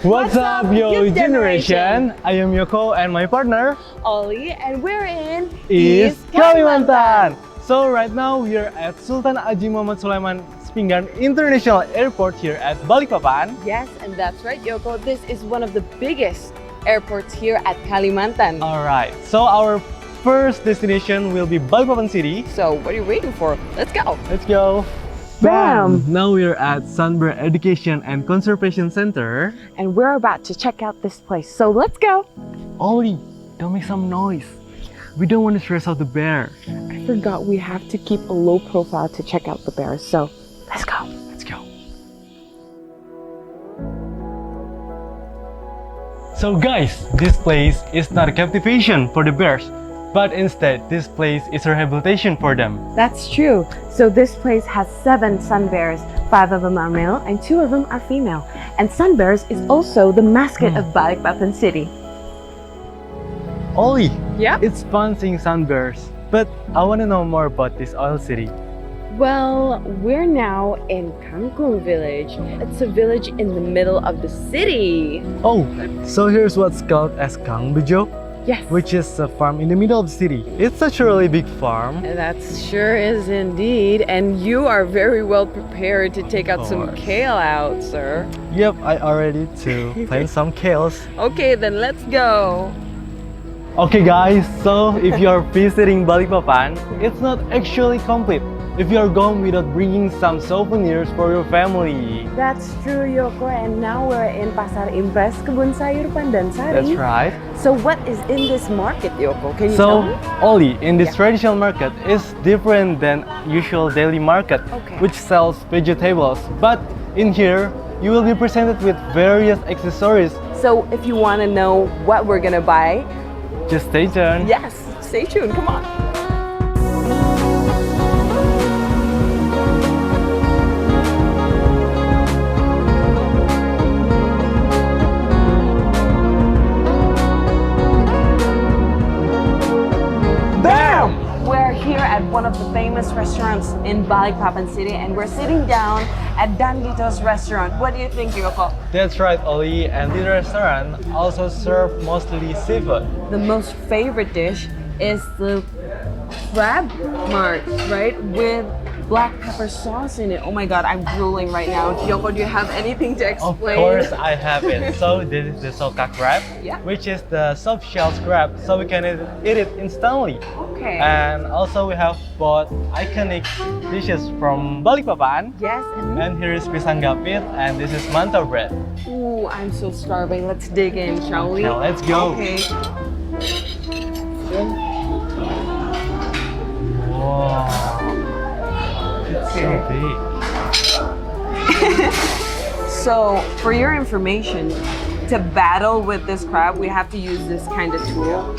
What's up, yo Youth generation? I am Yoko and my partner Ollie, and we're in is Kalimantan. So right now we are at Sultan Haji Muhammad Sulaiman Sepinggan International Airport here at Balikpapan. Yes, and that's right, Yoko. This is one of the biggest airports here at Kalimantan. Alright, so our first destination will be Balikpapan City. So what are you waiting for? Let's go. Let's go. Bam! Now we are at Sunbear Education and Conservation Center. And we're about to check out this place. So let's go. Ollie, don't make some noise. We don't want to stress out the bear. I forgot we have to keep a low profile to check out the bears. So let's go. Let's go. So guys, this place is not a captivation for the bears, but instead this place is a rehabilitation for them. That's true. So this place has 7 sun bears. 5 of them are male and 2 of them are female. And sun bears is also the mascot of Balikpapan City. Ollie, Yeah? it's fun seeing sun bears, but I want to know more about this oil city. Well, we're now in Kangkung village. It's a village in the middle of the city. Oh, so here's what's called as Kang Bejo, Yes. which is a farm in the middle of the city. It's such a really big farm. That sure is indeed. And you are very well prepared to take out some course. kale out, sir. Yep, I already to plant some kales. Okay, then let's go. Okay guys, so if you are visiting Balikpapan, it's not actually complete if you are gone without bringing some souvenirs for your family. That's true, Yoko. And now we're in Pasar Impres Kebun Sayur Pandansari. That's right. So what is in this market, Yoko? Can you So, tell me? Ollie, in this Yeah. traditional market is different than usual daily market, Okay. which sells vegetables. But in here, you will be presented with various accessories. So if you want to know what we're gonna buy, Just stay tuned. yes, stay tuned. Come on. Bam! We're here at one of the famous restaurants in Balikpapan City, and we're sitting down at Dandito's restaurant. What do you think, Yoko? That's right, Ollie. And the restaurant also serve mostly seafood. The most favorite dish is the crab marks, right? With black pepper sauce in it. Oh my god, I'm drooling right now. Yoko, do you have anything to Of explain? course, I have it. So this is the soka crab, Yeah. which is the soft shell crab, so we can eat it instantly. Okay. And also we have both iconic dishes from Balikpapan. Yes, And here is pisang gapit, and this is mantau bread. ooh, I'm so starving. Let's dig in, shall we? Okay, let's go. Okay. Wow, it's so big. So, for your information, to battle with this crab, we have to use this kind of tool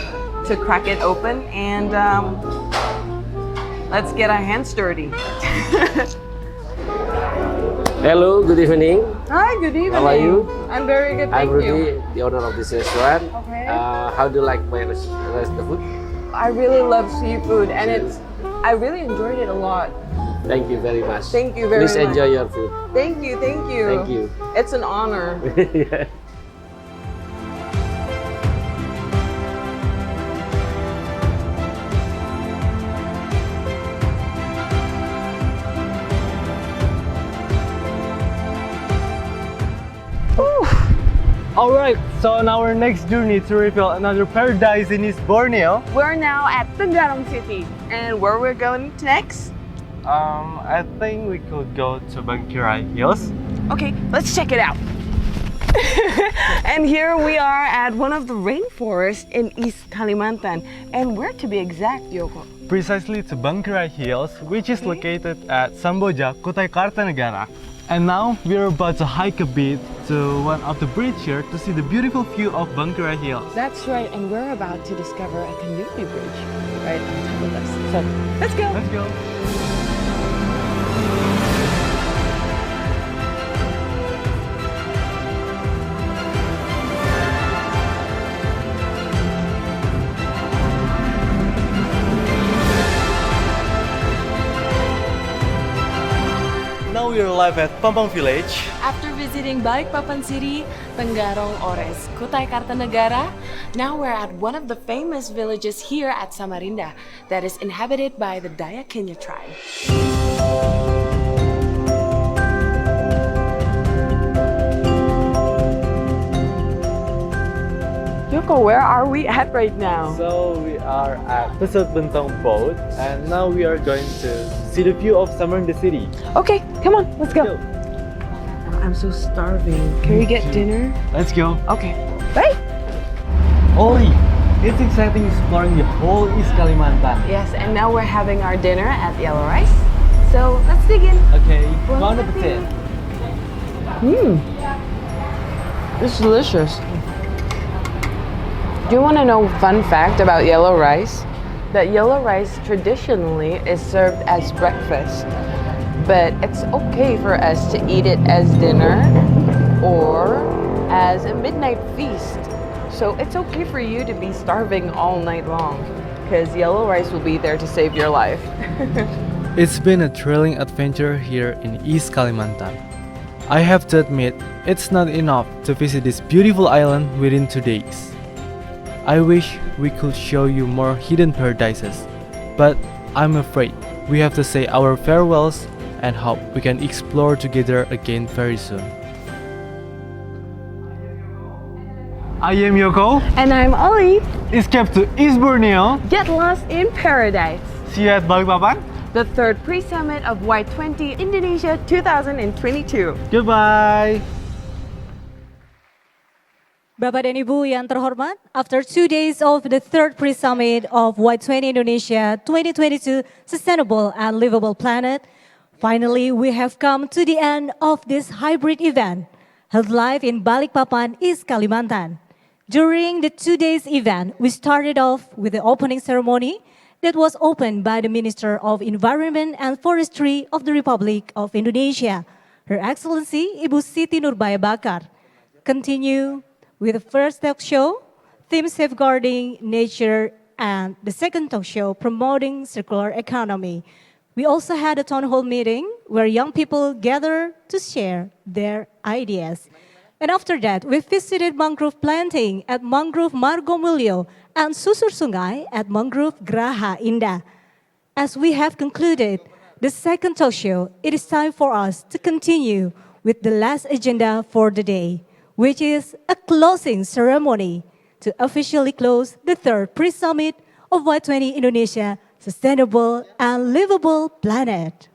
to crack it open, and let's get our hands dirty. Hello, good evening. Hi, good evening. How are you? I'm very good, I'm thank you. Rudy, the owner of this restaurant. Okay. How do you like my the food? I really love seafood, and I really enjoyed it a lot. Thank you very much. Thank you very Please much. enjoy your food. Thank you, thank you. Thank you. It's an honor. Yeah. Alright, so on our next journey to reveal another paradise in East Borneo, We're now at Tenggara City, and where we're going next? I think we could go to Bangkirai Hills. Okay, let's check it out. And here we are at one of the rainforests in East Kalimantan. And where to be exact, Yoko? Precisely to Bangkirai Hills, which is located at Samboja, Kutai Kartanegara. And now we're about to hike a bit to one of the bridge here to see the beautiful view of Bangkirai Hills. That's right, and we're about to discover a community bridge right on top of us. So let's go. Let's go. we're live at Pampang Village. After visiting Balikpapan City, Tenggarong Ores, Kutai Kartanegara, now we're at one of the famous villages here at Samarinda that is inhabited by the Dayak Kenya tribe. Yoko, where are we at right now? So we are at Pesut Bentong boat, and now we are going to see the view of Samarinda city. Okay, come on, let's go. I'm so starving. Can we get dinner? Let's go. Okay, bye. Oli, it's exciting exploring the whole East Kalimantan. Yes, and now we're having our dinner at Yellow Rice. So let's dig in. Okay, Bon bon appetit. appetit. It's delicious. Do you want to know a fun fact about yellow rice? That yellow rice traditionally is served as breakfast, but it's okay for us to eat it as dinner or as a midnight feast. So it's okay for you to be starving all night long because yellow rice will be there to save your life. It's been a thrilling adventure here in East Kalimantan. I have to admit, it's not enough to visit this beautiful island within 2 days. I wish we could show you more hidden paradises, but I'm afraid we have to say our farewells and hope we can explore together again very soon. I am Yoko. And I'm Ollie. Escape to East Borneo. Get lost in paradise. See you at Balikpapan. The third pre-summit of Y20 Indonesia 2022. Goodbye. Bapak dan Ibu yang terhormat, after 2 days of the third pre-summit of Y20 Indonesia 2022 Sustainable and Livable Planet, finally we have come to the end of this hybrid event, held live in Balikpapan, East Kalimantan. During the 2 days event, we started off with the opening ceremony that was opened by the Minister of Environment and Forestry of the Republic of Indonesia, Her Excellency Ibu Siti Nurbaya Bakar. Continue with the first talk show, theme safeguarding nature, and the second talk show, promoting circular economy. We also had a town hall meeting where young people gather to share their ideas. And after that, we visited mangrove planting at Mangrove Margomulyo and Susur Sungai at Mangrove Graha Indah. As we have concluded the second talk show, it is time for us to continue with the last agenda for the day, which is a closing ceremony to officially close the third pre-summit of Y20 Indonesia Sustainable and Livable Planet.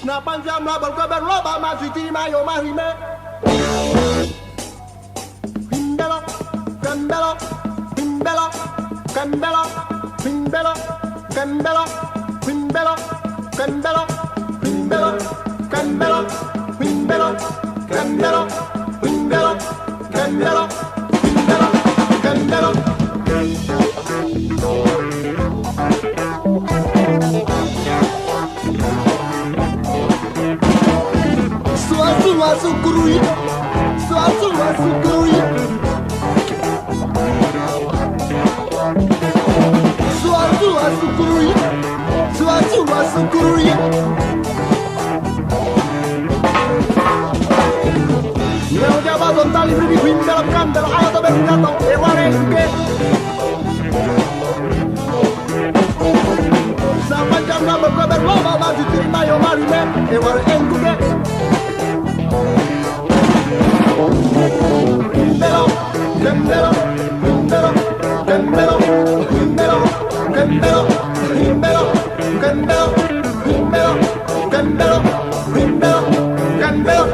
Napanjamlah berkobar maju di mayo mahime. Himbelo, gembelo, himbelo, gembelo, himbelo, gembelo, himbelo, gembelo, himbelo, gembelo, himbelo, gembelo, himbelo, gembelo, himbelo, gembelo. Suasu kurui, suasu kurui, suasu kurui, suasu kurui. Neo jaba tali beri win dalam kandel ayo to bergato eware ke. Sama jam na berkobar loba maju terima yo mari me eware engkuke. Himbelo, gembelo, himbelo, gembelo, himbelo, gembelo, himbelo, gembelo, himbelo, gembelo, himbelo, gembelo.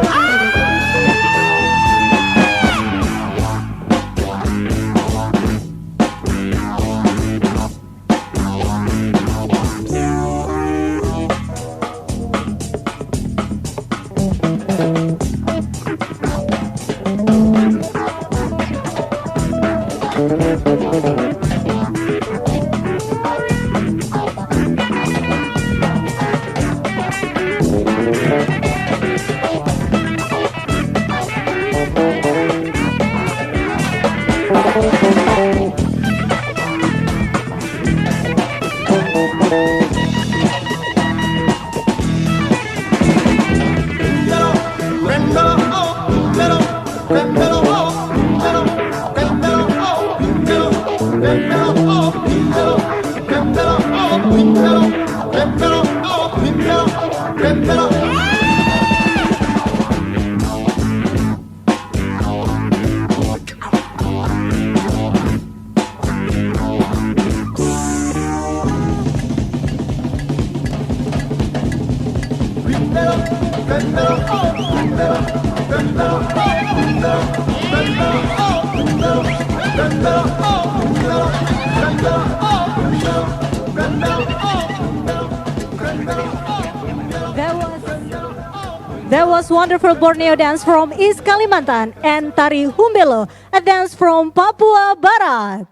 That was wonderful Borneo dance from East Kalimantan and Tari Humbelo, a dance from Papua Barat.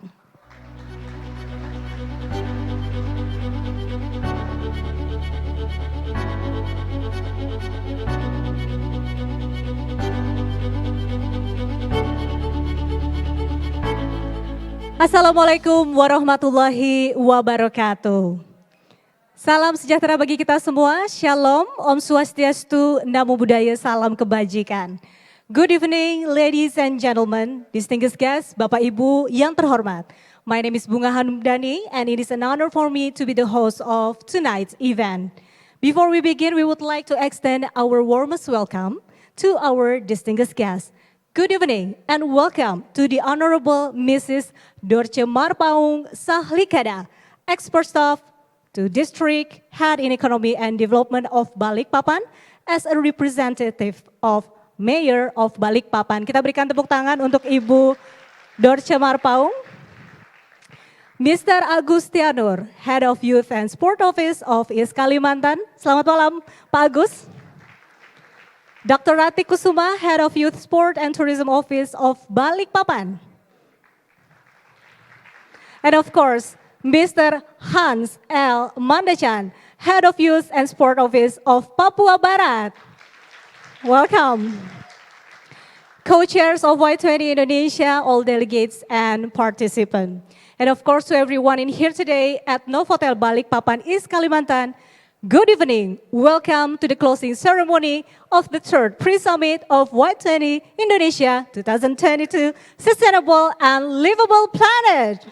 Assalamualaikum warahmatullahi wabarakatuh. Salam sejahtera bagi kita semua, Shalom, Om Swastiastu, Namo Buddhaya, Salam Kebajikan. Good evening ladies and gentlemen, distinguished guests, Bapak Ibu yang terhormat. My name is Bunga Hanumdani and it is an honor for me to be the host of tonight's event. Before we begin, we would like to extend our warmest welcome to our distinguished guests. Good evening and welcome to the Honorable Mrs. Dorce Marpaung Sahlikada, Expert Staff to District Head in Economy and Development of Balikpapan as a representative of Mayor of Balikpapan. Kita berikan tepuk tangan untuk Ibu Dorce Marpaung. Mr. Agustianur, Head of Youth and Sport Office of East Kalimantan. Selamat malam, Pak Agus. Dr. Rati Kusuma, Head of Youth Sport and Tourism Office of Balikpapan. And of course, Mr. Hans L. Mandachan, Head of Youth and Sport Office of Papua Barat. Welcome. Co-chairs of Y20 Indonesia, all delegates and participants. And of course to everyone in here today at Novotel Balikpapan, East Kalimantan, good evening. Welcome to the closing ceremony of the third pre-summit of Y20 Indonesia 2022 Sustainable and Livable Planet.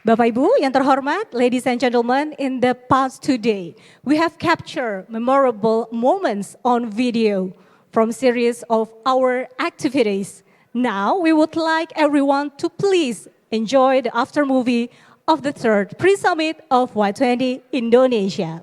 Bapak Ibu yang terhormat, ladies and gentlemen, in the past 2 days, we have captured memorable moments on video from series of our activities. Now, we would like everyone to please enjoy the after movie of the third pre-summit of Y20 Indonesia.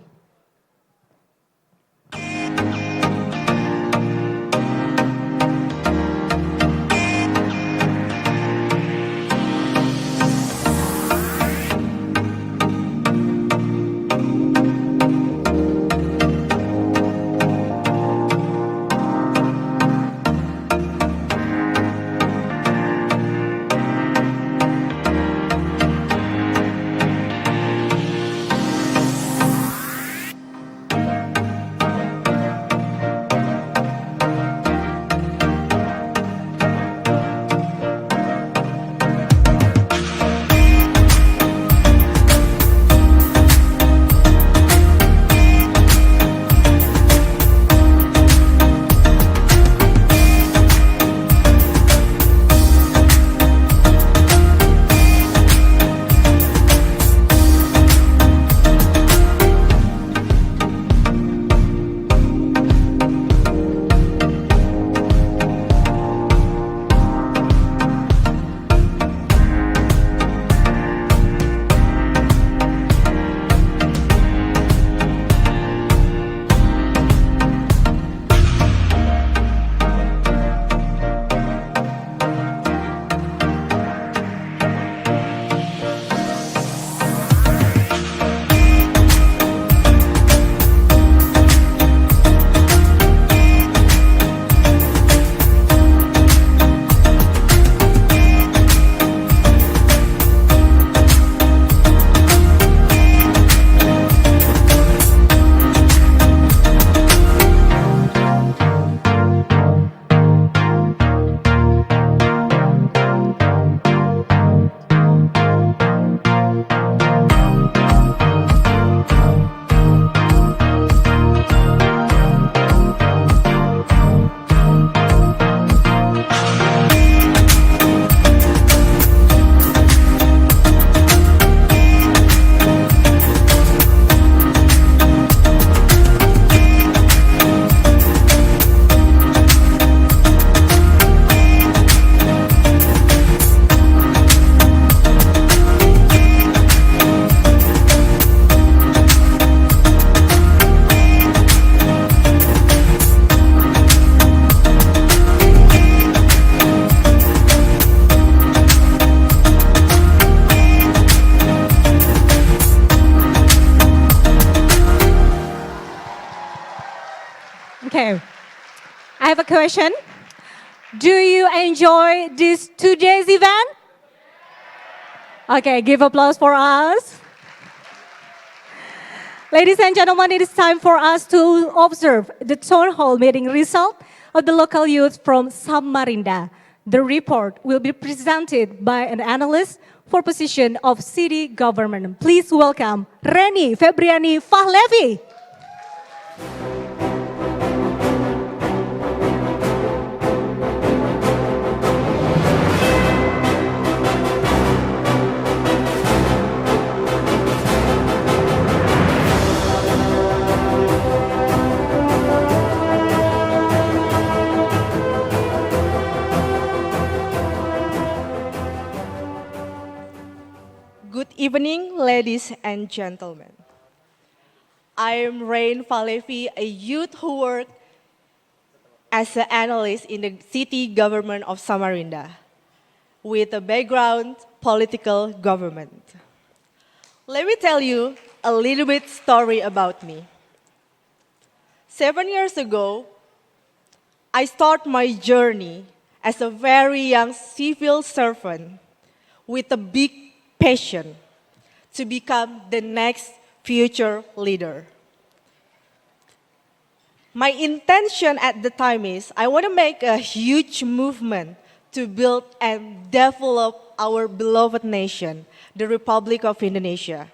Okay, I have a question. Do you enjoy this today's event? Okay, give applause for us. Ladies and gentlemen, it is time for us to observe the town hall meeting result of the local youth from Samarinda. The report will be presented by an analyst for position of city government. Please welcome Reni Febriani Fahlevi. Good evening, ladies and gentlemen. I am Rain Falevi, a youth who works as an analyst in the city government of Samarinda, with a background political government. Let me tell you a little bit story about me. 7 years ago, I started my journey as a very young civil servant with a big passion to become the next future leader. My intention at the time is I want to make a huge movement to build and develop our beloved nation, the Republic of Indonesia.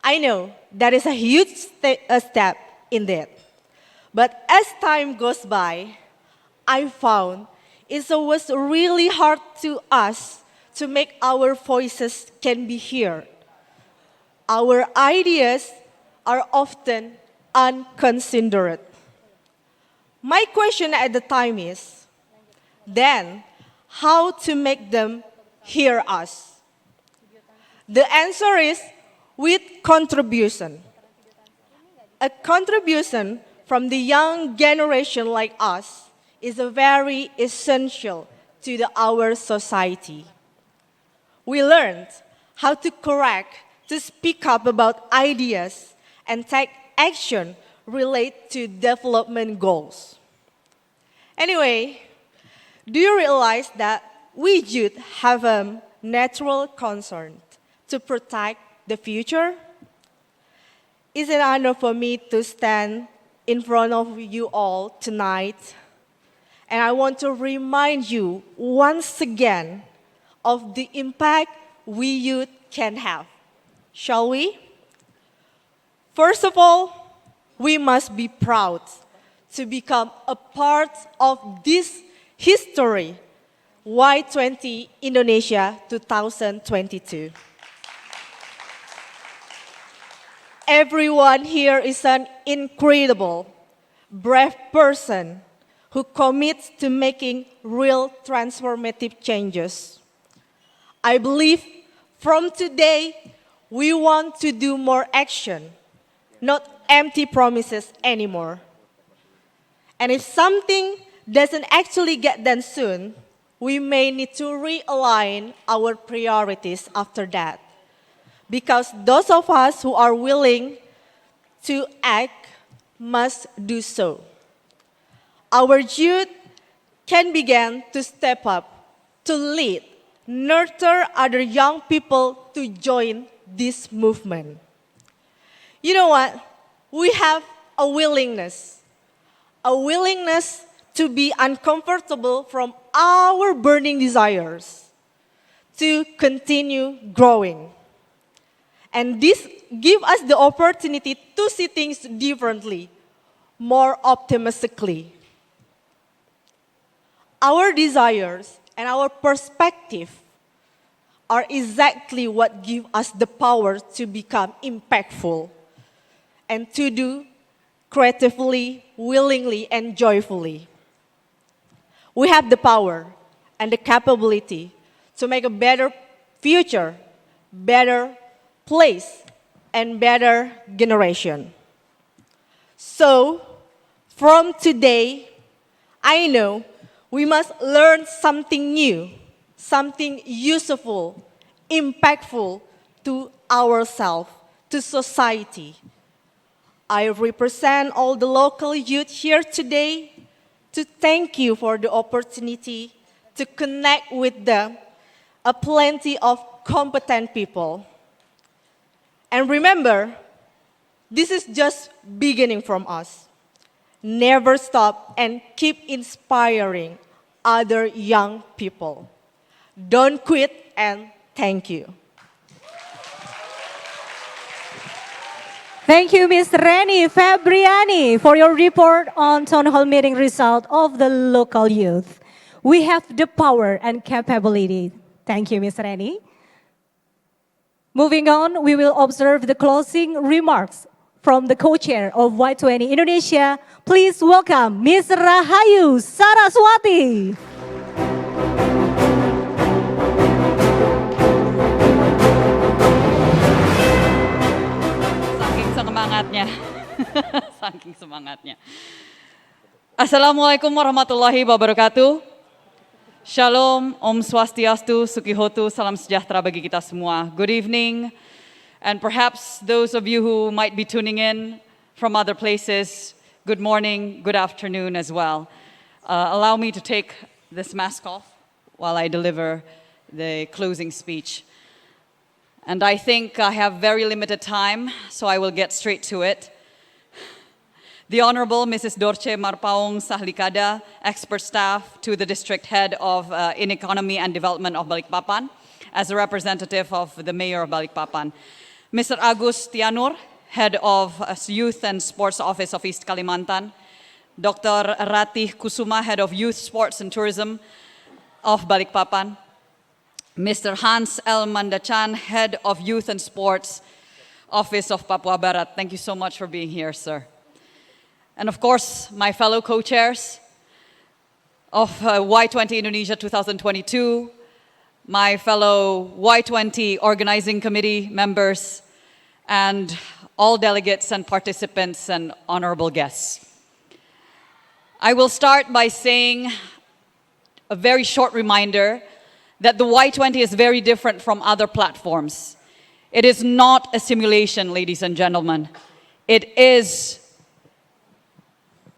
I know that is a huge step in that. But as time goes by, I found it was really hard to us to make our voices can be heard. Our ideas are often unconsidered. My question at the time is, then, how to make them hear us? The answer is with contribution. A contribution from the young generation like us is a very essential to our society. We learned how to correct, to speak up about ideas, and take action related to development goals. Anyway, do you realize that we youth have a natural concern to protect the future? It's an honor for me to stand in front of you all tonight. And I want to remind you once again of the impact we youth can have. Shall we? First of all, we must be proud to become a part of this history, Y20 Indonesia 2022. Everyone here is an incredible, brave person who commits to making real transformative changes. I believe from today, we want to do more action, not empty promises anymore. And if something doesn't actually get done soon, we may need to realign our priorities after that. Because those of us who are willing to act must do so. Our youth can begin to step up, to lead, nurture other young people to join this movement. You know what? We have a willingness to be uncomfortable from our burning desires, to continue growing. And this gives us the opportunity to see things differently, more optimistically. Our desires and our perspective are exactly what give us the power to become impactful and to do creatively, willingly, and joyfully. We have the power and the capability to make a better future, better place, and better generation. So, from today, I know we must learn something new, something useful, impactful to ourselves, to society. I represent all the local youth here today to thank you for the opportunity to connect with them, a plenty of competent people. And remember, this is just beginning from us. Never stop and keep inspiring other young people. Don't quit, and thank you. Thank you, Ms. Reni Fabriani, for your report on town hall meeting result of the local youth. We have the power and capability. Thank you, Ms. Reni. Moving on, we will observe the closing remarks from the co-chair of Y20 Indonesia. Please welcome Ms. Rahayu Saraswati. Saking semangatnya. Saking semangatnya. Assalamualaikum warahmatullahi wabarakatuh. Shalom, Om Swastiastu, Sukihotu, salam sejahtera bagi kita semua. Good evening, and perhaps those of you who might be tuning in from other places, good morning, good afternoon as well. Allow me to take this mask off while I deliver the closing speech. And I think I have very limited time, so I will get straight to it. The Honorable Mrs. Dorce Marpaung Sahlikada, expert staff to the District Head of in Economy and Development of Balikpapan, as a representative of the Mayor of Balikpapan. Mr. Agus Tianur, Head of Youth and Sports Office of East Kalimantan. Dr. Ratih Kusuma, Head of Youth, Sports and Tourism of Balikpapan. Mr. Hans L. Mandachan, Head of Youth and Sports Office of Papua Barat. Thank you so much for being here, sir. And of course, my fellow co-chairs of Y20 Indonesia 2022, my fellow Y20 organizing committee members, and all delegates and participants and honorable guests. I will start by saying a very short reminder that the Y20 is very different from other platforms. It is not a simulation, ladies and gentlemen. It is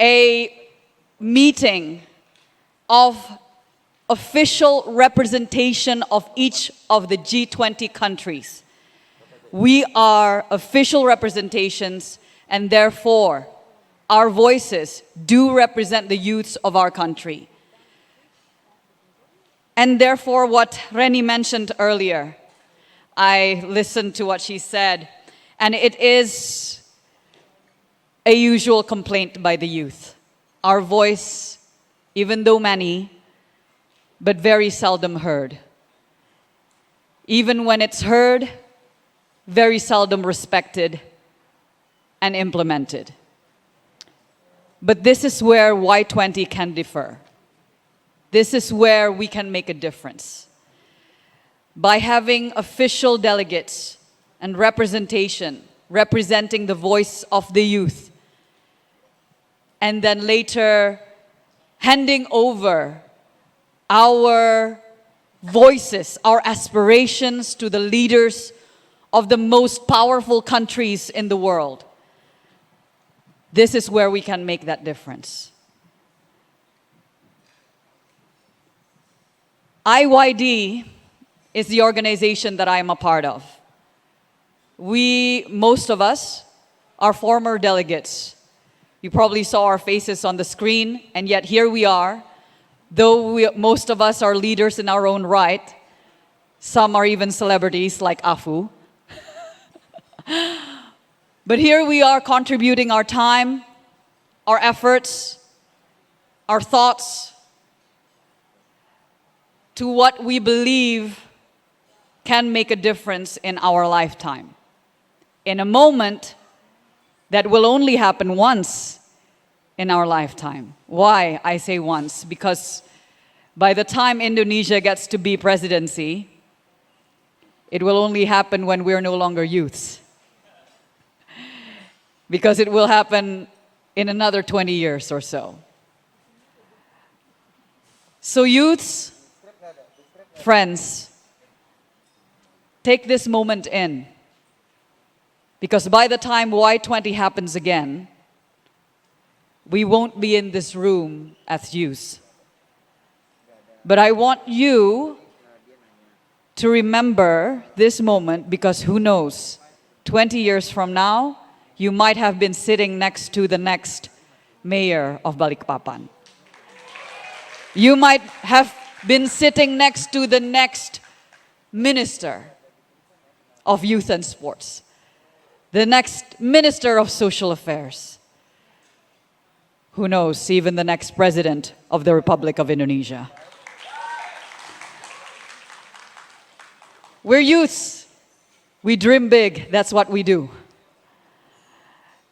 a meeting of official representation of each of the G20 countries. We are official representations, and therefore our voices do represent the youths of our country. And therefore, what Reni mentioned earlier, I listened to what she said, and it is a usual complaint by the youth. Our voice, even though many, but very seldom heard. Even when it's heard, very seldom respected and implemented. But this is where Y20 can differ. This is where we can make a difference. By having official delegates and representation representing the voice of the youth, and then later handing over our voices, our aspirations to the leaders of the most powerful countries in the world. This is where we can make that difference. IYD is the organization that I am a part of. Most of us, are former delegates. You probably saw our faces on the screen, and yet here we are. Though most of us are leaders in our own right, some are even celebrities like Afu. But here we are contributing our time, our efforts, our thoughts to what we believe can make a difference in our lifetime. In a moment that will only happen once in our lifetime. Why I say once? Because by the time Indonesia gets to be presidency, it will only happen when we're no longer youths. Because it will happen in another 20 years or so. So youths, friends, take this moment in. Because by the time Y20 happens again, we won't be in this room as youths. But I want you to remember this moment, because who knows, 20 years from now, you might have been sitting next to the next mayor of Balikpapan. You might have been sitting next to the next minister of youth and sports, the next minister of social affairs. Who knows, even the next president of the Republic of Indonesia. We're youths. We dream big. That's what we do.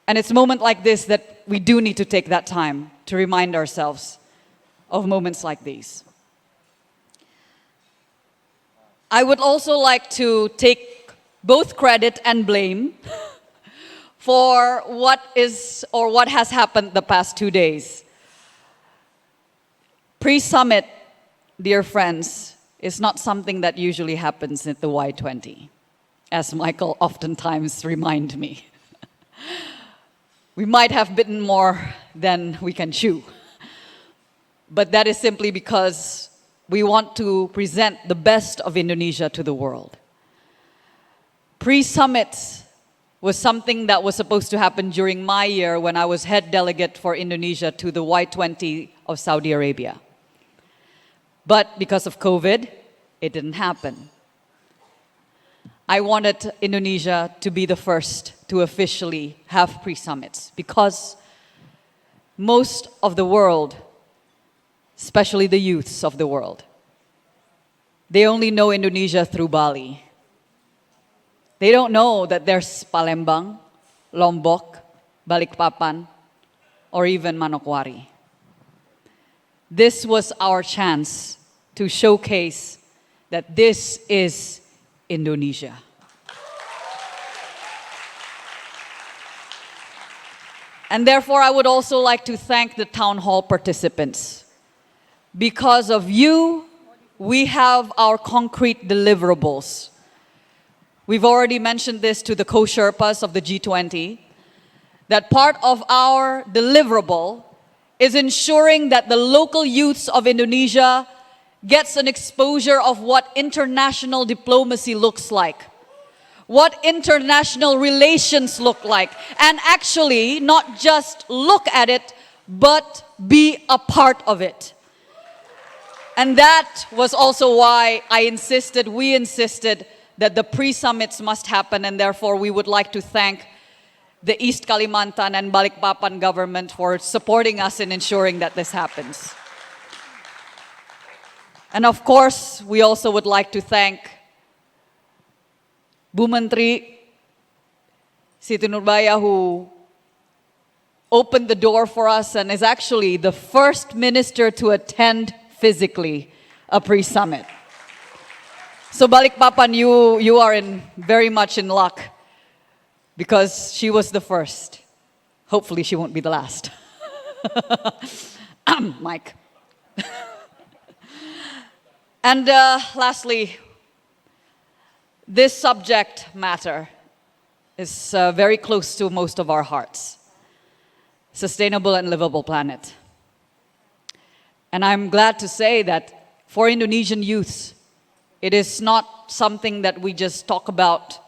And it's a moment like this that we do need to take that time to remind ourselves of moments like these. I would also like to take both credit and blame for what is or what has happened the past 2 days. Pre-summit, dear friends, is not something that usually happens at the Y20, as Michael oftentimes reminds me. We might have bitten more than we can chew. But that is simply because we want to present the best of Indonesia to the world. Pre-summit was something that was supposed to happen during my year when I was head delegate for Indonesia to the Y20 of Saudi Arabia. But because of COVID, it didn't happen. I wanted Indonesia to be the first to officially have pre-summits because most of the world, especially the youths of the world, they only know Indonesia through Bali. They don't know that there's Palembang, Lombok, Balikpapan, or even Manokwari. This was our chance to showcase that this is Indonesia. And therefore, I would also like to thank the town hall participants. Because of you, we have our concrete deliverables. We've already mentioned this to the co-Sherpas of the G20, that part of our deliverable is ensuring that the local youths of Indonesia gets an exposure of what international diplomacy looks like, what international relations look like, and actually not just look at it, but be a part of it. And that was also why we insisted that the pre-summits must happen, and therefore we would like to thank the East Kalimantan and Balikpapan government for supporting us in ensuring that this happens. And of course, we also would like to thank Bu Menteri Siti Nurbaya, who opened the door for us and is actually the first minister to attend physically a pre-summit. So Balikpapan, you are very much in luck because she was the first. Hopefully she won't be the last. Mike. And lastly, this subject matter is very close to most of our hearts. Sustainable and livable planet. And I'm glad to say that for Indonesian youths, it is not something that we just talk about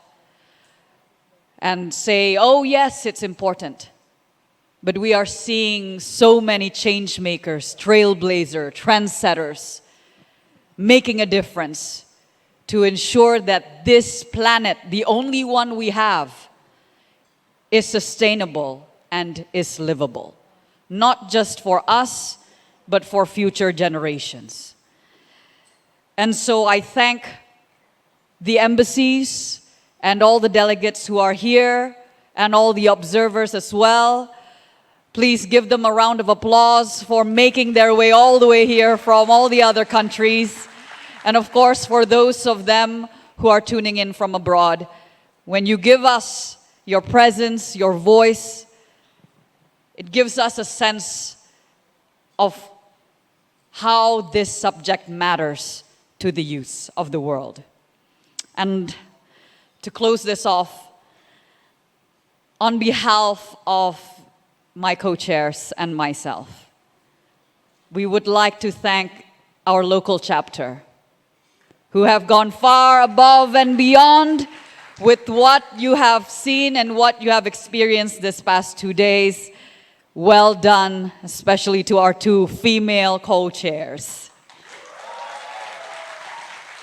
and say, oh yes, it's important. But we are seeing so many change makers, trailblazers, trendsetters, making a difference to ensure that this planet, the only one we have, is sustainable and is livable. Not just for us, but for future generations. And so I thank the embassies and all the delegates who are here and all the observers as well. Please give them a round of applause for making their way all the way here from all the other countries. And of course, for those of them who are tuning in from abroad, when you give us your presence, your voice, it gives us a sense of how this subject matters to the youth of the world. And to close this off, on behalf of my co-chairs and myself, we would like to thank our local chapter, who have gone far above and beyond with what you have seen and what you have experienced this past 2 days. Well done, especially to our 2 female co-chairs.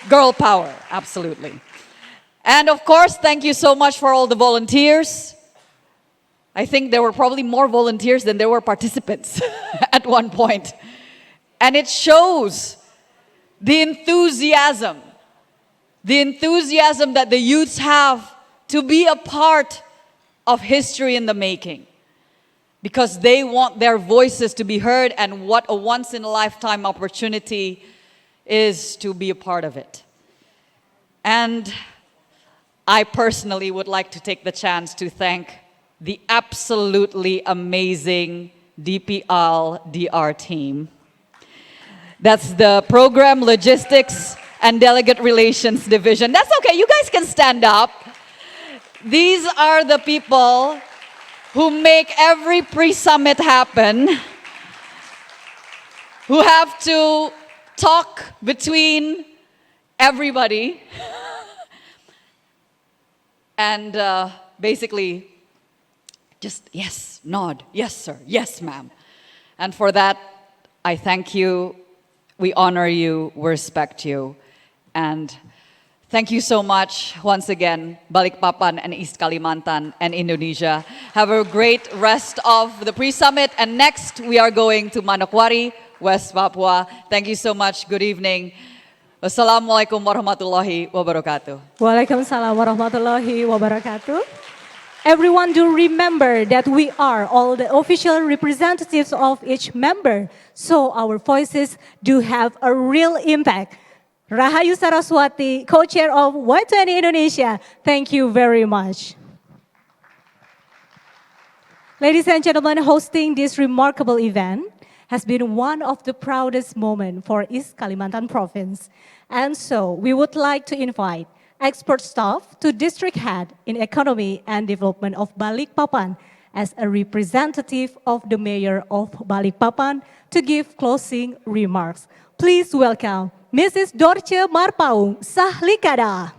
Girl power, absolutely. And of course, thank you so much for all the volunteers. I think there were probably more volunteers than there were participants at one point. And it shows the enthusiasm that the youths have to be a part of history in the making. Because they want their voices to be heard, and what a once-in-a-lifetime opportunity is to be a part of it. And I personally would like to take the chance to thank the absolutely amazing DPL-DR team. That's the Program Logistics and Delegate Relations Division. That's okay, you guys can stand up. These are the people who make every pre-summit happen, who have to talk between everybody and basically just yes, nod, yes sir, yes ma'am. And for that, I thank you, we honor you, we respect you, and thank you so much once again, Balikpapan and East Kalimantan and Indonesia. Have a great rest of the pre-summit, and next we are going to Manokwari, West Papua. Thank you so much, good evening. Wassalamualaikum warahmatullahi wabarakatuh. Waalaikumsalam warahmatullahi wabarakatuh. Everyone do remember that we are all the official representatives of each member, so our voices do have a real impact. Rahayu Saraswati, co-chair of Y20 Indonesia. Thank you very much. Ladies and gentlemen, hosting this remarkable event has been one of the proudest moments for East Kalimantan Province. And so we would like to invite expert staff to District Head in Economy and Development of Balikpapan as a representative of the Mayor of Balikpapan to give closing remarks. Please welcome Mrs. Dorce Marpaung Sahlikada.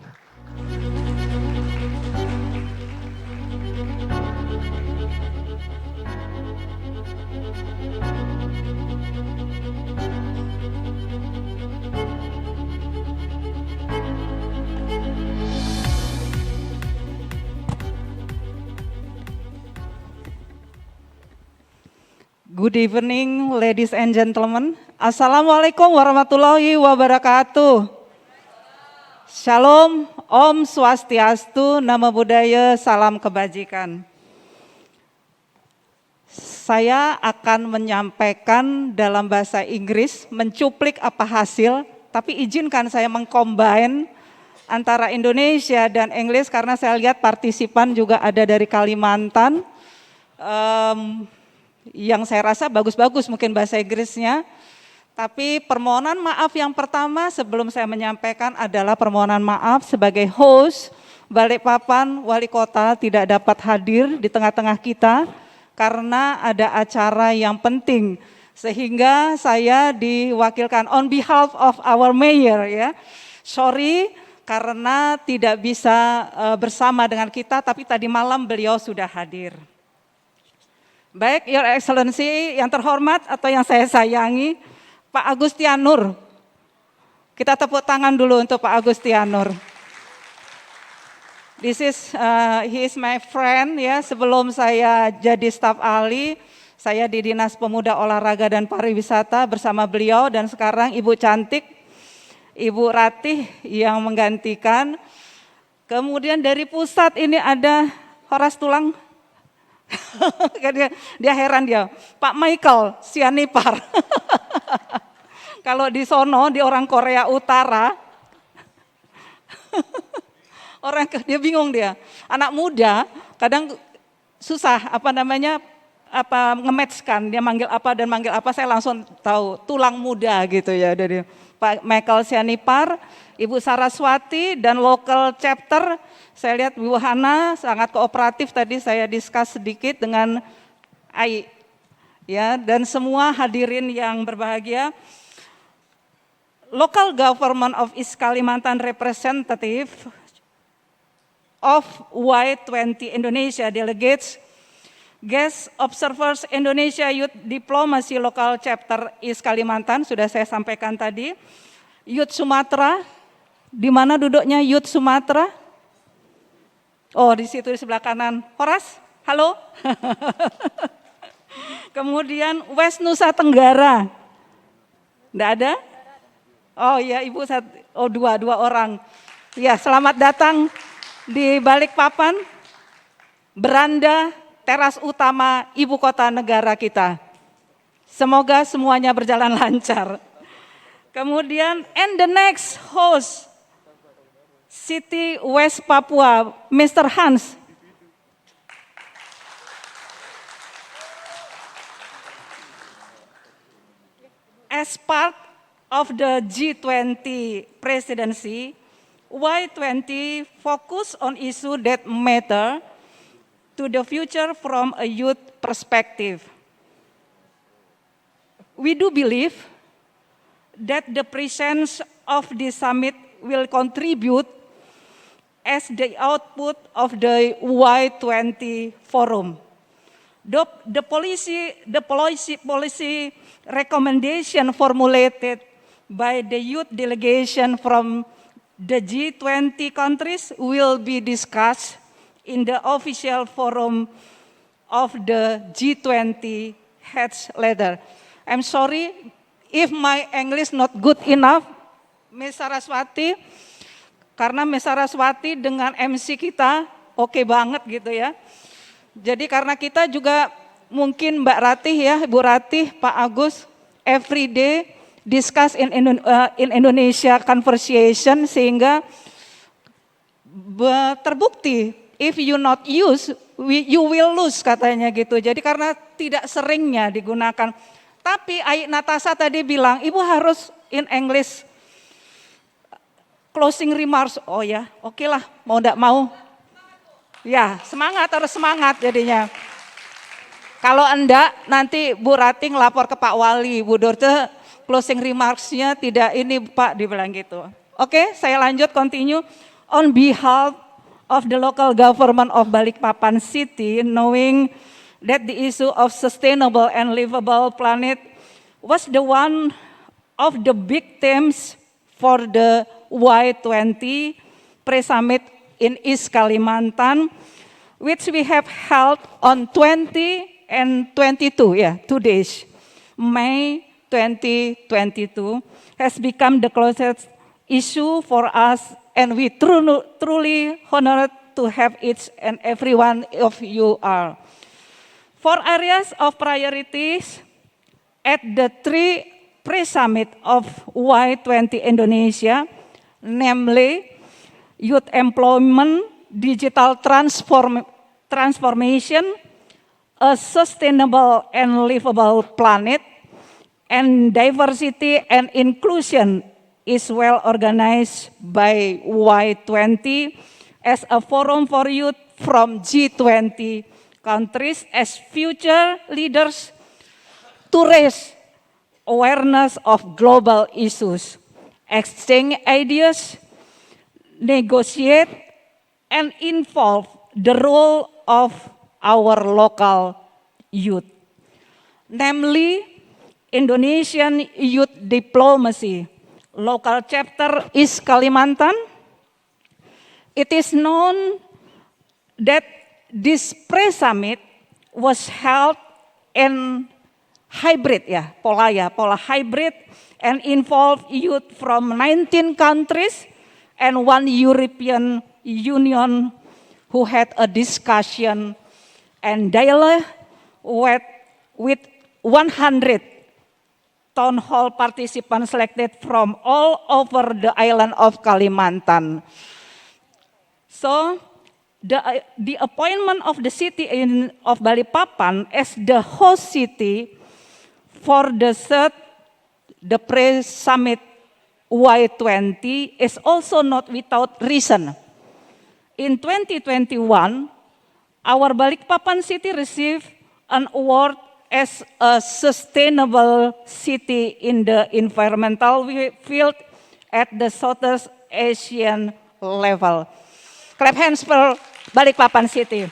Good evening, ladies and gentlemen. Assalamualaikum warahmatullahi wabarakatuh. Shalom, Om Swastiastu, Namo Buddhaya, Salam Kebajikan. Saya akan menyampaikan dalam bahasa Inggris, mencuplik apa hasil, tapi izinkan saya mengcombine antara Indonesia dan Inggris karena saya lihat partisipan juga ada dari Kalimantan. Yang saya rasa bagus-bagus mungkin bahasa Inggrisnya. Tapi permohonan maaf yang pertama sebelum saya menyampaikan adalah permohonan maaf sebagai host Balikpapan Wali Kota tidak dapat hadir di tengah-tengah kita karena ada acara yang penting. Sehingga saya diwakilkan on behalf of our mayor ya. Sorry karena tidak bisa bersama dengan kita tapi tadi malam beliau sudah hadir. Baik, Your Excellency yang terhormat atau yang saya sayangi, Pak Agustianur. Kita tepuk tangan dulu untuk Pak Agustianur. He is my friend ya. Sebelum saya jadi staf ahli, saya di Dinas Pemuda Olahraga dan Pariwisata bersama beliau dan sekarang Ibu cantik, Ibu Ratih yang menggantikan. Kemudian dari pusat ini ada Horas Tulang. dia heran dia, Pak Michael Sianipar. Kalau di sono di orang Korea Utara, dia bingung dia. Anak muda kadang susah nge-match-kan, dia manggil apa dan manggil apa saya langsung tahu tulang muda gitu ya dari Pak Michael Sianipar, Ibu Saraswati dan local chapter. Saya lihat Bu Hana sangat kooperatif tadi saya discuss sedikit dengan AI ya dan semua hadirin yang berbahagia. Local Government of East Kalimantan representative of Y20 Indonesia delegates, guest observers Indonesia Youth Diplomacy Local Chapter East Kalimantan sudah saya sampaikan tadi. Youth Sumatera, di mana duduknya Youth Sumatera? Oh, di situ di sebelah kanan. Horas, halo. Kemudian West Nusa Tenggara. Enggak ada? Oh iya, Ibu dua orang. Ya, selamat datang di Balikpapan, beranda teras utama ibu kota negara kita. Semoga semuanya berjalan lancar. Kemudian and the next host City West Papua, Mr. Hans. As part of the G20 presidency, Y20 focus on issues that matter to the future from a youth perspective. We do believe that the presence of this summit will contribute as the output of the Y20 forum. The policy recommendation formulated by the youth delegation from the G20 countries will be discussed in the official forum of the G20 heads later. I'm sorry if my English not good enough, Ms. Saraswati, karena Ms. Saraswati dengan MC kita oke banget gitu ya. Jadi karena kita juga mungkin Mbak Ratih ya, Ibu Ratih, Pak Agus, every day discuss in Indonesia conversation sehingga terbukti if you not use, you will lose katanya gitu. Jadi karena tidak seringnya digunakan. Tapi Ai Natasha tadi bilang, Ibu harus in English closing remarks. Oh ya, oke lah, mau enggak mau. Ya, semangat, harus semangat jadinya. Kalau enggak, nanti Bu Rating lapor ke Pak Wali, Bu Dorce closing remarks-nya tidak ini Pak, dibilang gitu. Oke, saya lanjut, continue. On behalf of the local government of Balikpapan City, knowing that the issue of sustainable and livable planet was the one of the big themes for the Y20 pre-summit in East Kalimantan, which we have held on 20 and 22, 2 days. May 2022 has become the closest issue for us, and we truly honored to have each and every one of you are. For areas of priorities at the 3 pre-summit of Y20 Indonesia, namely youth employment, digital transformation, a sustainable and livable planet, and diversity and inclusion is well organized by Y20 as a forum for youth from G20 countries as future leaders to raise awareness of global issues, exchange ideas, negotiate, and involve the role of our local youth, namely Indonesian Youth Diplomacy, local chapter East Kalimantan. It is known that this pre-summit was held in hybrid, pola hybrid, and involved youth from 19 countries and 1 European Union who had a discussion and dialogue with 100 town hall participants selected from all over the island of Kalimantan. So the appointment of the city of Balikpapan as the host city for the pre-summit Y20 is also not without reason. In 2021, our Balikpapan city received an award as a sustainable city in the environmental field at the Southeast Asian level. Clap hands for Balikpapan City.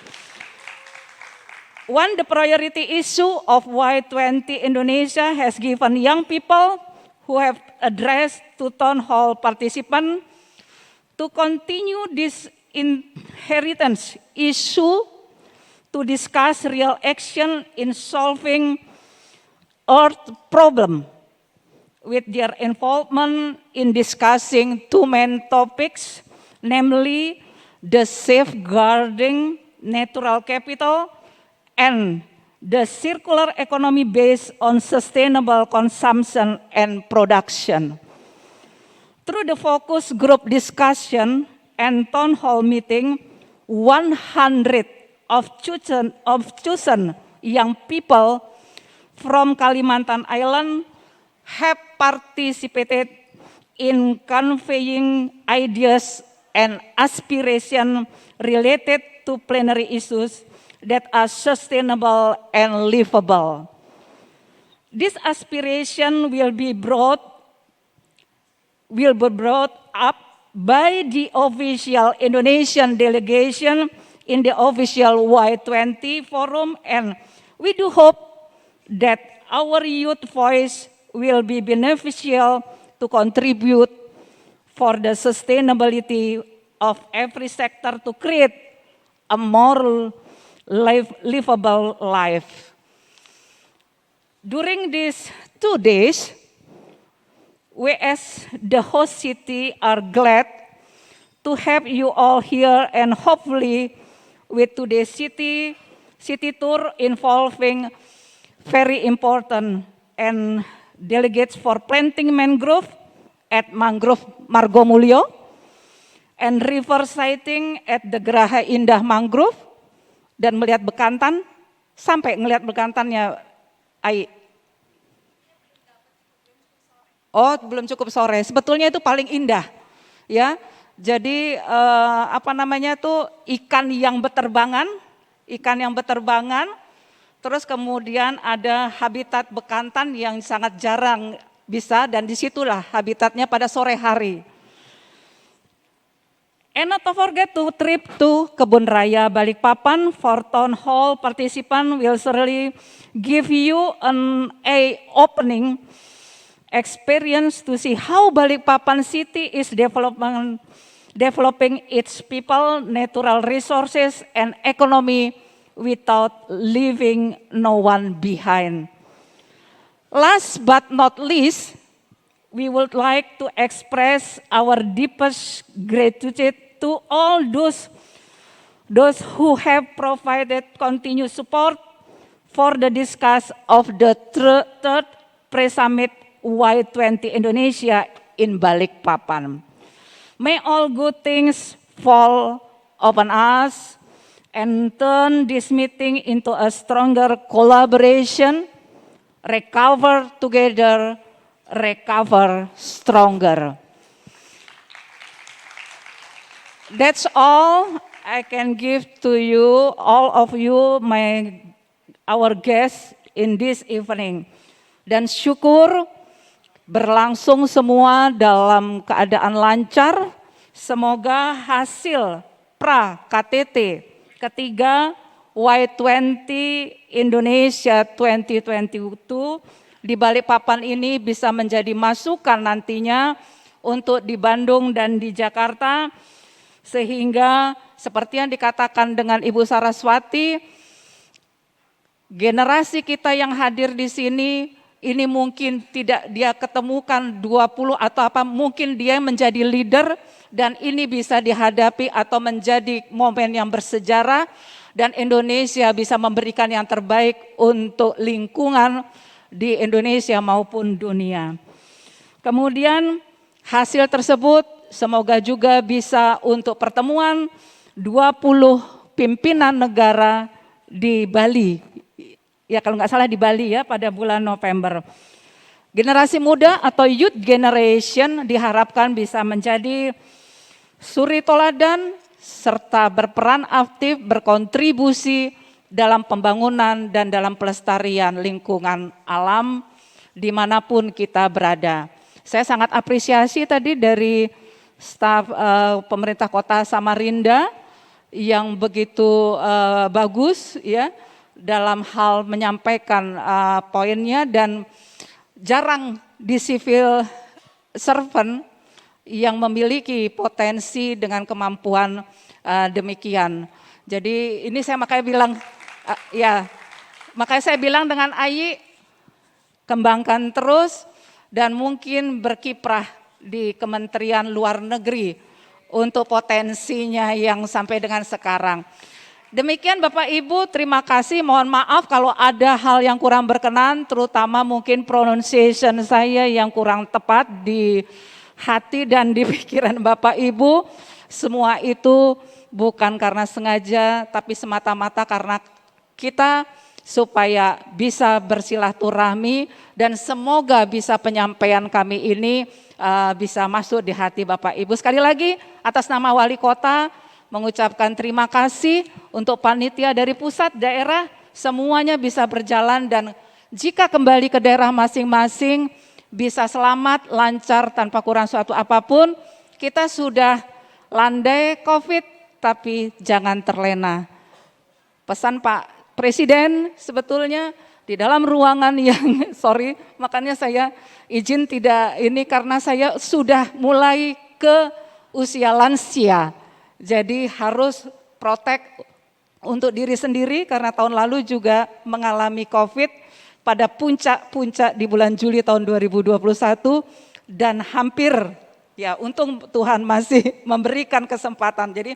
One, the priority issue of Y20 Indonesia has given young people who have addressed to town hall participants to continue this inheritance issue to discuss real action in solving Earth problem with their involvement in discussing 2 main topics, namely the safeguarding natural capital and the circular economy based on sustainable consumption and production. Through the focus group discussion and town hall meeting, 100 of chosen young people from Kalimantan Island have participated in conveying ideas and aspirations related to plenary issues that are sustainable and livable. This aspiration will be brought up by the official Indonesian delegation in the official Y20 forum, and we do hope that our youth voice will be beneficial to contribute for the sustainability of every sector to create a more livable life. During these 2 days, we as the host city are glad to have you all here, and hopefully with today's city tour involving very important and delegates for planting mangrove at Mangrove Margomulyo, and river sighting at the Geraha Indah Mangrove, dan melihat bekantan, sampai ngelihat bekantannya, Ai. Oh, belum cukup sore. Sebetulnya itu paling indah, ya. Jadi ikan yang beterbangan, terus kemudian ada habitat bekantan yang sangat jarang bisa, dan disitulah habitatnya pada sore hari. And not to forget to trip to Kebun Raya Balikpapan for town hall participant will certainly give you an eye-opening experience to see how Balikpapan city is developing its people, natural resources, and economy without leaving no one behind. Last but not least, we would like to express our deepest gratitude to all those who have provided continued support for the discuss of the third pre-summit Y20 Indonesia in Balikpapan. May all good things fall upon us and turn this meeting into a stronger collaboration, recover together, recover stronger. That's all I can give to you, all of you, our guests in this evening. Dan syukur berlangsung semua dalam keadaan lancar. Semoga hasil pra-KTT ketiga Y20 Indonesia 2022 di Balikpapan ini bisa menjadi masukan nantinya untuk di Bandung dan di Jakarta, sehingga seperti yang dikatakan dengan Ibu Saraswati, generasi kita yang hadir di sini ini mungkin tidak dia ketemukan 20 atau apa, mungkin dia menjadi leader dan ini bisa dihadapi atau menjadi momen yang bersejarah dan Indonesia bisa memberikan yang terbaik untuk lingkungan di Indonesia maupun dunia. Kemudian hasil tersebut semoga juga bisa untuk pertemuan 20 pimpinan negara di Bali. Ya kalau nggak salah di Bali ya pada bulan November. Generasi muda atau youth generation diharapkan bisa menjadi suri toladan serta berperan aktif berkontribusi dalam pembangunan dan dalam pelestarian lingkungan alam dimanapun kita berada. Saya sangat apresiasi tadi dari staf pemerintah kota Samarinda yang begitu bagus ya dalam hal menyampaikan poinnya, dan jarang di civil servant yang memiliki potensi dengan kemampuan demikian. Jadi ini saya makanya bilang makanya saya bilang dengan Ayi, kembangkan terus dan mungkin berkiprah di Kementerian Luar Negeri untuk potensinya yang sampai dengan sekarang. Demikian Bapak Ibu, terima kasih. Mohon maaf kalau ada hal yang kurang berkenan, terutama mungkin pronunciation saya yang kurang tepat di hati dan di pikiran Bapak Ibu. Semua itu bukan karena sengaja, tapi semata-mata karena kita supaya bisa bersilaturahmi dan semoga bisa penyampaian kami ini bisa masuk di hati Bapak Ibu. Sekali lagi atas nama Wali Kota mengucapkan terima kasih untuk panitia dari pusat, daerah, semuanya bisa berjalan dan jika kembali ke daerah masing-masing bisa selamat, lancar, tanpa kurang suatu apapun. Kita sudah landai COVID, tapi jangan terlena. Pesan Pak Presiden sebetulnya di dalam ruangan yang, makanya saya izin tidak ini karena saya sudah mulai ke usia lansia. Jadi harus protek untuk diri sendiri karena tahun lalu juga mengalami COVID pada puncak-puncak di bulan Juli tahun 2021 dan hampir ya untung Tuhan masih memberikan kesempatan. Jadi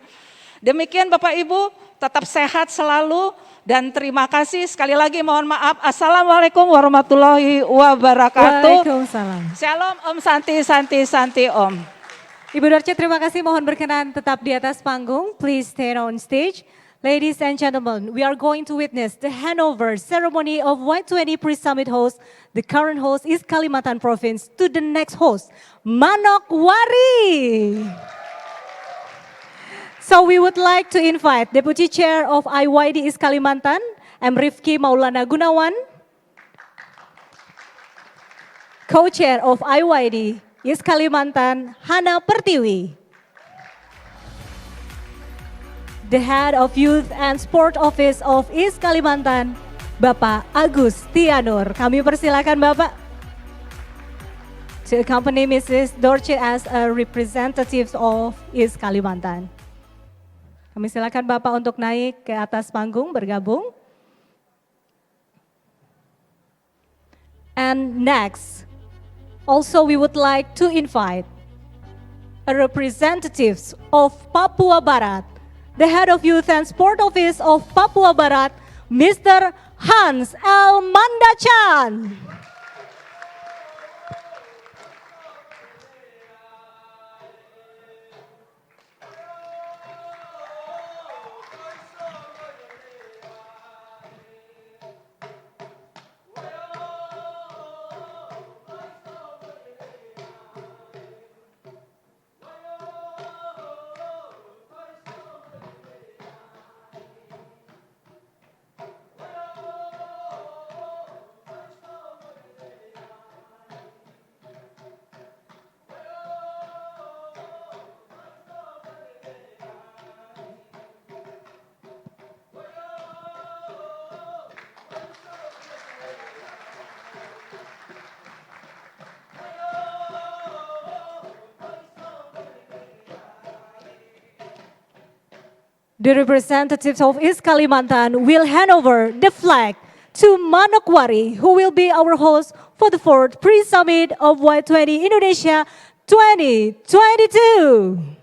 Demikian Bapak Ibu, tetap sehat selalu dan terima kasih sekali lagi, mohon maaf. Assalamualaikum warahmatullahi wabarakatuh. Waalaikumsalam. Shalom Om, Santi Om. Ibu Dorce, terima kasih. Mohon berkenan tetap di atas panggung. Please stand on stage. Ladies and gentlemen, we are going to witness the handover ceremony of Y20 Pre-Summit host. The current host is Kalimantan Province to the next host, Manokwari. So we would like to invite Deputy Chair of Y20 is Kalimantan, M. Rifki Maulana Gunawan. Co-Chair of Y20 is Kalimantan, Hana Pertiwi. The Head of Youth and Sport Office of East Kalimantan, Bapak Agus Tianur. Kami persilakan Bapak to accompany Mrs. Dorce as a representative of East Kalimantan. Kami silakan Bapak untuk naik ke atas panggung bergabung. And next, also we would like to invite a representatives of Papua Barat, the Head of Youth and Sport Office of Papua Barat, Mr. Hans L. Mandachan. The representatives of East Kalimantan will hand over the flag to Manokwari, who will be our host for the 4th pre-summit of Y20 Indonesia 2022.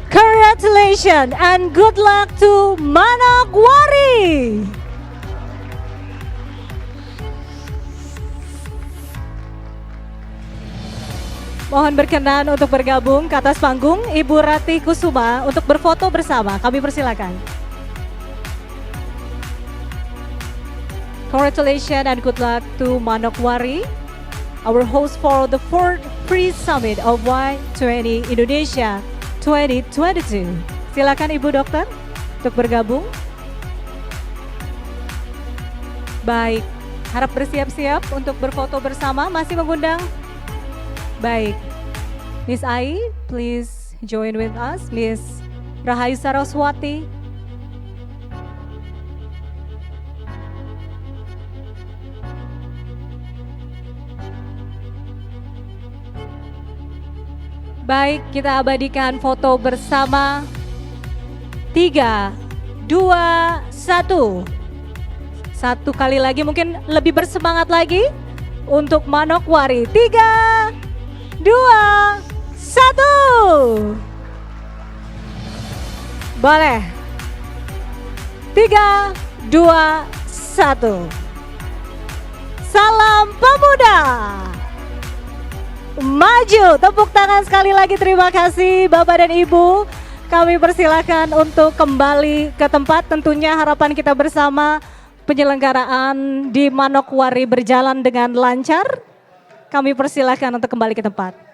Congratulations and good luck to Manokwari. Mohon berkenan untuk bergabung ke atas panggung Ibu Rati Kusuma untuk berfoto bersama. Kami persilakan. Congratulations and good luck to Manokwari, our host for the 4th pre-summit of Y20 Indonesia 2022. Silakan Ibu Dokter untuk bergabung. Baik, harap bersiap-siap untuk berfoto bersama. Masih mengundang. Baik, Miss Ai, please join with us. Miss Rahayu Saraswati. Baik, kita abadikan foto bersama. 3, 2, 1. Satu kali lagi, mungkin lebih bersemangat lagi untuk Manokwari. 3, 2, 1. Boleh. 3, 2, 1. Salam pemuda. Maju, tepuk tangan sekali lagi, terima kasih Bapak dan Ibu. Kami persilakan untuk kembali ke tempat. Tentunya harapan kita bersama penyelenggaraan di Manokwari berjalan dengan lancar. Kami persilakan untuk kembali ke tempat.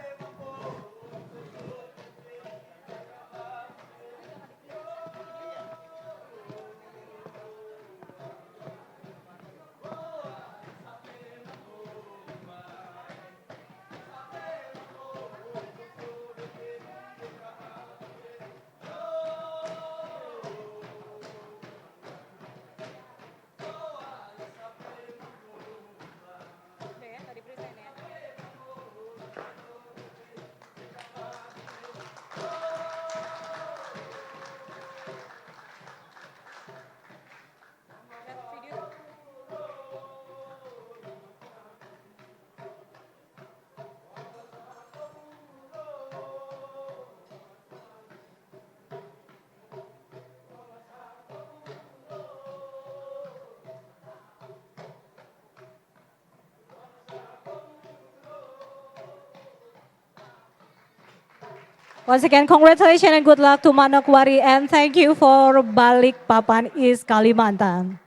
Once again, congratulations and good luck to Manokwari, and thank you for Balikpapan East Kalimantan.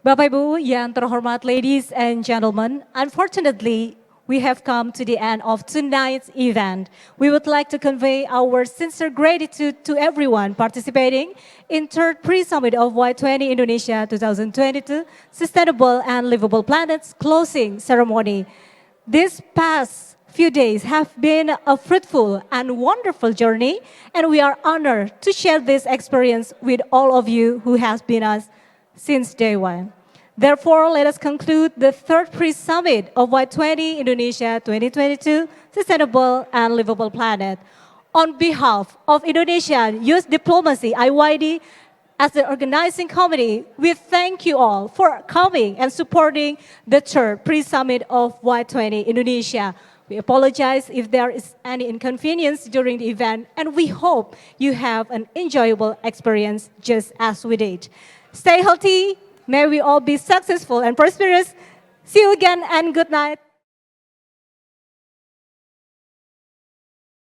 Bapak Ibu yang terhormat, ladies and gentlemen, unfortunately, we have come to the end of tonight's event. We would like to convey our sincere gratitude to everyone participating in third pre-summit of Y20 Indonesia 2022 Sustainable and Livable Planets closing ceremony. This past few days have been a fruitful and wonderful journey, and we are honored to share this experience with all of you who has been us since day one. Therefore, let us conclude the third pre-summit of Y20 Indonesia 2022 Sustainable and Livable Planet. On behalf of Indonesian Youth Diplomacy, Y20, as the organizing committee, we thank you all for coming and supporting the third pre-summit of Y20 Indonesia. We apologize if there is any inconvenience during the event, and we hope you have an enjoyable experience just as we did. Stay healthy. May we all be successful and prosperous. See you again and good night.